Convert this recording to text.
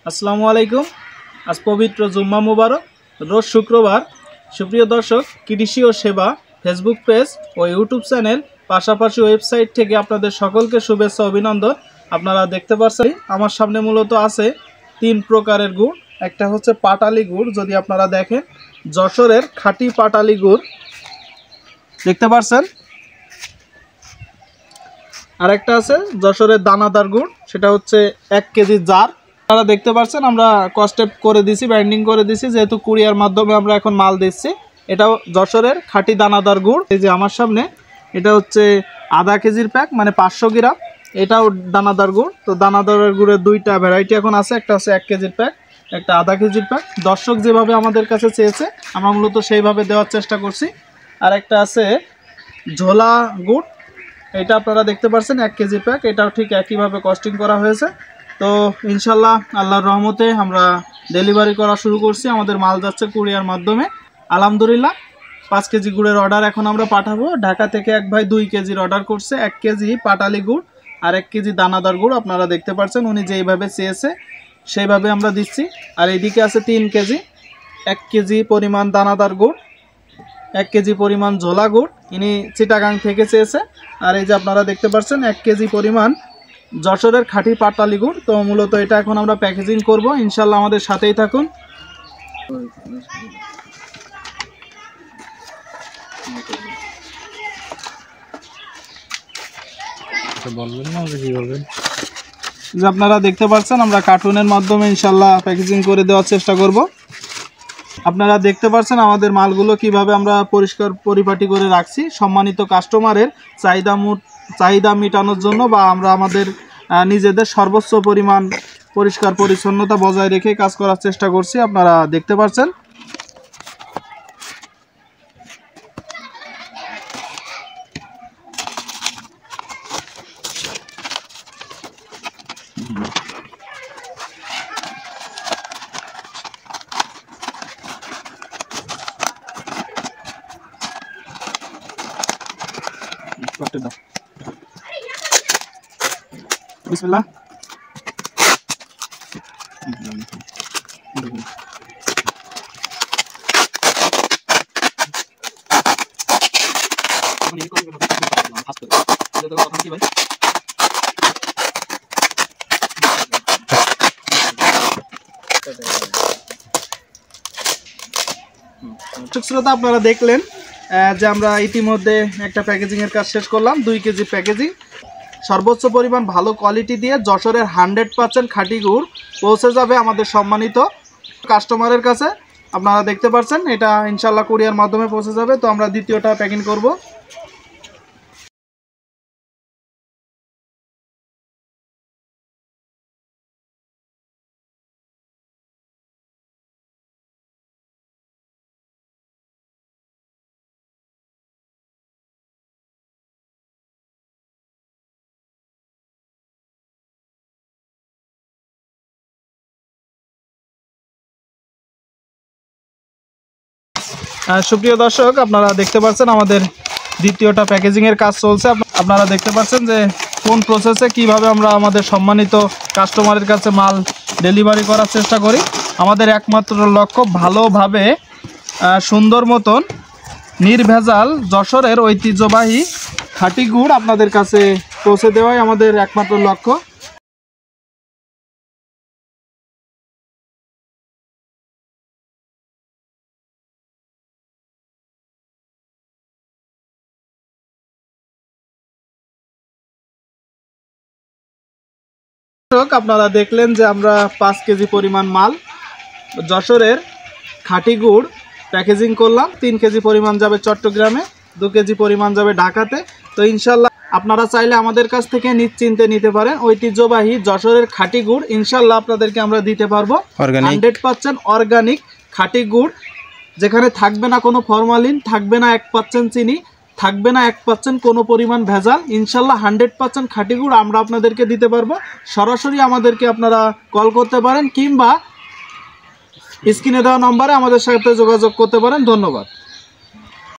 আসসালামু আলাইকুম। আজ পবিত্র জুম্মা মুবারক, রোজ শুক্রবার। সুপ্রিয় দর্শক, কৃষি ও সেবা ফেসবুক পেজ ও ইউটিউব চ্যানেল পাশাপাশি ওয়েবসাইট থেকে আপনাদের সকলকে শুভেচ্ছা অভিনন্দন। আপনারা দেখতে পাচ্ছেন আমার সামনে মূলত আছে 3 প্রকারের গুড়। একটা হচ্ছে পাটালি গুড়, যদি আপনারা দেখেন যশোরের খাঁটি পাটালি গুড় দেখতে পাচ্ছেন। আরেকটা আছে যশোরের দানাদার গুড়, সেটা হচ্ছে 1 কেজি জার। আপনারা দেখতে পাচ্ছেন আমরা কস্টেপ করে দিছি, বাইন্ডিং করে দিছি, যেহেতু কুরিয়ার মাধ্যমে আমরা এখন মাল দিচ্ছি। এটাও যশোরের খাঁটি দানাদার গুড়। এই যে আমার সামনে এটা হচ্ছে আধা কেজির প্যাক, মানে 500 গ্রাম। এটাও দানাদার গুড়। তো দানাদারের গুড়ের 2টা ভ্যারাইটি এখন আছে, একটা হচ্ছে 1 কেজির প্যাক, একটা আধা কেজির প্যাক। দর্শক যেভাবে আমাদের কাছে চেয়েছে আমরা মূলত সেইভাবে দেওয়ার চেষ্টা করছি। আর একটা আছে ঝোলা গুড়, এটা আপনারা দেখতে পাচ্ছেন 1 কেজি প্যাক। এটাও ঠিক একইভাবে কস্টিং করা হয়েছে। তো ইনশাল্লাহ আল্লাহর রহমতে আমরা ডেলিভারি করা শুরু করছি। আমাদের মাল যাচ্ছে কুরিয়ার মাধ্যমে আলহামদুলিল্লাহ। 5 কেজি গুড়ের অর্ডার এখন আমরা পাঠাবো। ঢাকা থেকে এক ভাই 2 কেজির অর্ডার করছে, 1 কেজি পাটালি গুড় আর 1 কেজি দানাদার গুড়। আপনারা দেখতে পাচ্ছেন উনি যেইভাবে চেয়েছে সেইভাবে আমরা দিচ্ছি। আর এইদিকে আছে 3 কেজি, 1 কেজি পরিমাণ দানাদার গুড়, 1 কেজি পরিমাণ ঝোলা গুড়, ইনি চিটাগাং থেকে চেয়েছে। আর এই যে আপনারা দেখতে পাচ্ছেন 1 কেজি পরিমাণ যশোরের খাঁটি পাটালি গুড়। তো মূলত এটা এখন আমরা প্যাকেজিং করব, ইনশাল্লাহ আমাদের সাথেই থাকুন। যে আপনারা দেখতে পাচ্ছেন আমরা কার্টুনের মাধ্যমে ইনশাল্লাহ প্যাকেজিং করে দেওয়ার চেষ্টা করব। আপনারা দেখতে পাচ্ছেন আমাদের মালগুলো কিভাবে আমরা পরিষ্কার পরিপাটি করে রাখছি, সম্মানিত কাস্টমারের চাহিদা মেটানোর জন্য, বা আমরা আমাদের নিজেদের সর্বোচ্চ পরিমাণ পরিষ্কার পরিচ্ছন্নতা বজায় রেখে কাজ করার চেষ্টা করছি। আপনারা দেখতে পাচ্ছেন বিসমিল্লাহ। শ্রোতা, আপনারা দেখলেন যে আমরা ইতিমধ্যে একটা প্যাকেজিংয়ের কাজ শেষ করলাম। 2 কেজি প্যাকেজিং, সর্বোচ্চ পরিমাণ ভালো কোয়ালিটি দিয়ে যশোরের 100% খাঁটি গুড় পৌঁছে যাবে আমাদের সম্মানিত কাস্টমারের কাছে। আপনারা দেখতে পাচ্ছেন এটা ইনশাল্লাহ কুরিয়ার মাধ্যমে পৌঁছে যাবে। তো আমরা দ্বিতীয়টা প্যাকিং করব। সুপ্রিয় দর্শক, আপনারা দেখতে পাচ্ছেন আমাদের দ্বিতীয়টা প্যাকেজিংয়ের কাজ চলছে। আপনারা দেখতে পাচ্ছেন যে কোন প্রসেসে কিভাবে আমরা আমাদের সম্মানিত কাস্টমারের কাছে মাল ডেলিভারি করার চেষ্টা করি। আমাদের একমাত্র লক্ষ্য ভালোভাবে সুন্দর মতন নির্ভেজাল যশোরের ঐতিহ্যবাহী খাঁটি গুড় আপনাদের কাছে পৌঁছে দেওয়াই আমাদের একমাত্র লক্ষ্য। আপনারা দেখলেন যে আমরা 5 কেজি পরিমাণ মাল যশোরের খাঁটি গুড় প্যাকেজিং করলাম। 3 কেজি পরিমাণ যাবে চট্টগ্রামে, 2 কেজি পরিমাণ যাবে ঢাকাতে। তো ইনশাল্লাহ আপনারা চাইলে আমাদের কাছ থেকে নিশ্চিন্তে নিতে পারেন ঐতিহ্যবাহী যশোরের খাঁটি গুড়। ইনশাল্লাহ আপনাদেরকে আমরা দিতে পারবো 100% অর্গানিক খাঁটি গুড়, যেখানে থাকবে না কোনো ফরমালিন, থাকবে না 1% চিনি, থাকবে না 1% কোনো পরিমাণ ভেজাল। ইনশাল্লাহ 100% খাঁটি গুড় আমরা আপনাদেরকে দিতে পারবো। সরাসরি আমাদেরকে আপনারা কল করতে পারেন কিংবা স্ক্রিনে দেওয়া নম্বরে আমাদের সাথে যোগাযোগ করতে পারেন। ধন্যবাদ।